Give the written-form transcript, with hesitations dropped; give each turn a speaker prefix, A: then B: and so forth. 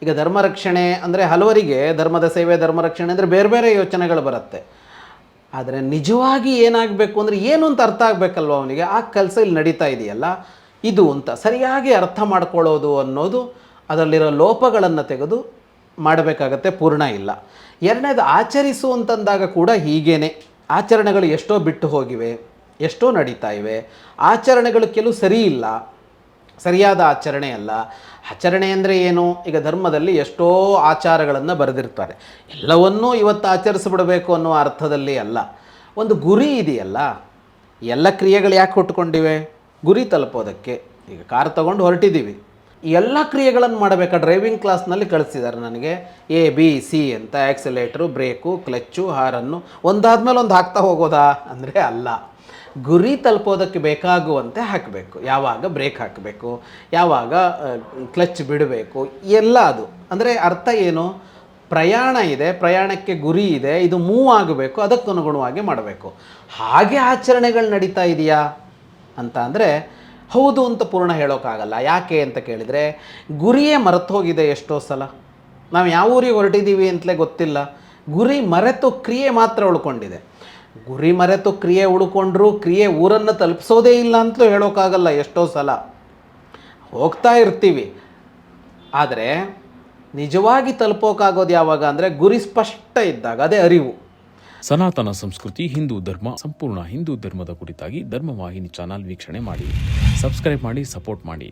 A: ಈಗ ಧರ್ಮ ರಕ್ಷಣೆ ಅಂದರೆ ಹಲವರಿಗೆ ಧರ್ಮದ ಸೇವೆ ಧರ್ಮ ರಕ್ಷಣೆ ಅಂದರೆ ಬೇರೆ ಬೇರೆ ಯೋಚನೆಗಳು ಬರುತ್ತೆ. ಆದರೆ ನಿಜವಾಗಿ ಏನಾಗಬೇಕು ಅಂದರೆ ಏನು ಅಂತ ಅರ್ಥ ಆಗಬೇಕಲ್ವ ಅವನಿಗೆ. ಆ ಕೆಲಸ ಇಲ್ಲಿ ನಡೀತಾ ಇದೆಯಲ್ಲ ಇದು ಅಂತ ಸರಿಯಾಗಿ ಅರ್ಥ ಮಾಡ್ಕೊಳ್ಳೋದು ಅನ್ನೋದು ಅದರಲ್ಲಿರೋ ಲೋಪಗಳನ್ನು ತೆಗೆದು ಮಾಡಬೇಕಾಗತ್ತೆ, ಪೂರ್ಣ ಇಲ್ಲ. ಎರಡನೇದು ಆಚರಿಸು ಅಂತಂದಾಗ ಕೂಡ ಹೀಗೇ ಆಚರಣೆಗಳು ಎಷ್ಟೋ ಬಿಟ್ಟು ಹೋಗಿವೆ, ಎಷ್ಟೋ ನಡೀತಾ ಇವೆ. ಆಚರಣೆಗಳು ಕೆಲವು ಸರಿ ಇಲ್ಲ, ಸರಿಯಾದ ಆಚರಣೆ ಅಲ್ಲ. ಆಚರಣೆ ಅಂದರೆ ಏನು? ಈಗ ಧರ್ಮದಲ್ಲಿ ಎಷ್ಟೋ ಆಚಾರಗಳನ್ನು ಬರೆದಿರ್ತಾರೆ, ಎಲ್ಲವನ್ನೂ ಇವತ್ತು ಆಚರಿಸಿಬಿಡಬೇಕು ಅನ್ನೋ ಅರ್ಥದಲ್ಲಿ ಅಲ್ಲ. ಒಂದು ಗುರಿ ಇದೆಯಲ್ಲ, ಎಲ್ಲ ಕ್ರಿಯೆಗಳು ಯಾಕೆ ಹುಟ್ಕೊಂಡಿವೆ? ಗುರಿ ತಲುಪೋದಕ್ಕೆ. ಈಗ ಕಾರ್ ತೊಗೊಂಡು ಹೊರಟಿದ್ದೀವಿ, ಎಲ್ಲ ಕ್ರಿಯೆಗಳನ್ನು ಮಾಡಬೇಕಾ? ಡ್ರೈವಿಂಗ್ ಕ್ಲಾಸ್ನಲ್ಲಿ ಕಳಿಸಿದ್ದಾರೆ ನನಗೆ ABC ಅಂತ, ಆ್ಯಕ್ಸಿಲೇಟ್ರು, ಬ್ರೇಕು, ಕ್ಲಚ್ಚು, ಹಾರನ್ನು ಒಂದಾದ್ಮೇಲೆ ಒಂದು ಹಾಕ್ತಾ ಹೋಗೋದಾ ಅಂದರೆ ಅಲ್ಲ. ಗುರಿ ತಲುಪೋದಕ್ಕೆ ಬೇಕಾಗುವಂತೆ ಹಾಕಬೇಕು. ಯಾವಾಗ ಬ್ರೇಕ್ ಹಾಕಬೇಕು, ಯಾವಾಗ ಕ್ಲಚ್ ಬಿಡಬೇಕು, ಎಲ್ಲ ಅದು. ಅಂದರೆ ಅರ್ಥ ಏನು? ಪ್ರಯಾಣ ಇದೆ, ಪ್ರಯಾಣಕ್ಕೆ ಗುರಿ ಇದೆ, ಇದು ಮೂವ್ ಆಗಬೇಕು, ಅದಕ್ಕನುಗುಣವಾಗಿ ಮಾಡಬೇಕು. ಹಾಗೆ ಆಚರಣೆಗಳು ನಡೀತಾ ಇದೆಯಾ ಅಂತ ಅಂದರೆ ಹೌದು ಅಂತ ಪೂರ್ಣ ಹೇಳೋಕ್ಕಾಗಲ್ಲ. ಯಾಕೆ ಅಂತ ಕೇಳಿದರೆ ಗುರಿಯೇ ಮರೆತು ಹೋಗಿದೆ ಎಷ್ಟೋ ಸಲ. ನಾವು ಯಾವ ಊರಿಗೆ ಹೊರಟಿದ್ದೀವಿ ಅಂತಲೇ ಗೊತ್ತಿಲ್ಲ, ಗುರಿ ಮರೆತು ಕ್ರಿಯೆ ಮಾತ್ರ ಉಳ್ಕೊಂಡಿದೆ. ಗುರಿ ಮರೆತು ಕ್ರಿಯೆ ಉಳ್ಕೊಂಡ್ರೂ ಕ್ರಿಯೆ ಊರನ್ನು ತಲುಪಿಸೋದೇ ಇಲ್ಲ ಅಂತಲೂ ಹೇಳೋಕ್ಕಾಗಲ್ಲ. ಎಷ್ಟೋ ಸಲ ಹೋಗ್ತಾ ಇರ್ತೀವಿ, ಆದರೆ ನಿಜವಾಗಿ ತಲುಪೋಕ್ಕಾಗೋದು ಯಾವಾಗ ಅಂದರೆ ಗುರಿ ಸ್ಪಷ್ಟ ಇದ್ದಾಗ, ಅದೇ ಅರಿವು.
B: ಸನಾತನ ಸಂಸ್ಕೃತಿ, ಹಿಂದೂ ಧರ್ಮ, ಸಂಪೂರ್ಣ ಹಿಂದೂ ಧರ್ಮದ ಕುರಿತಾಗಿ ಧರ್ಮವಾಹಿನಿ ಚಾನಲ್ ವೀಕ್ಷಣೆ ಮಾಡಿ, ಸಬ್ಸ್ಕ್ರೈಬ್ ಮಾಡಿ, ಸಪೋರ್ಟ್ ಮಾಡಿ.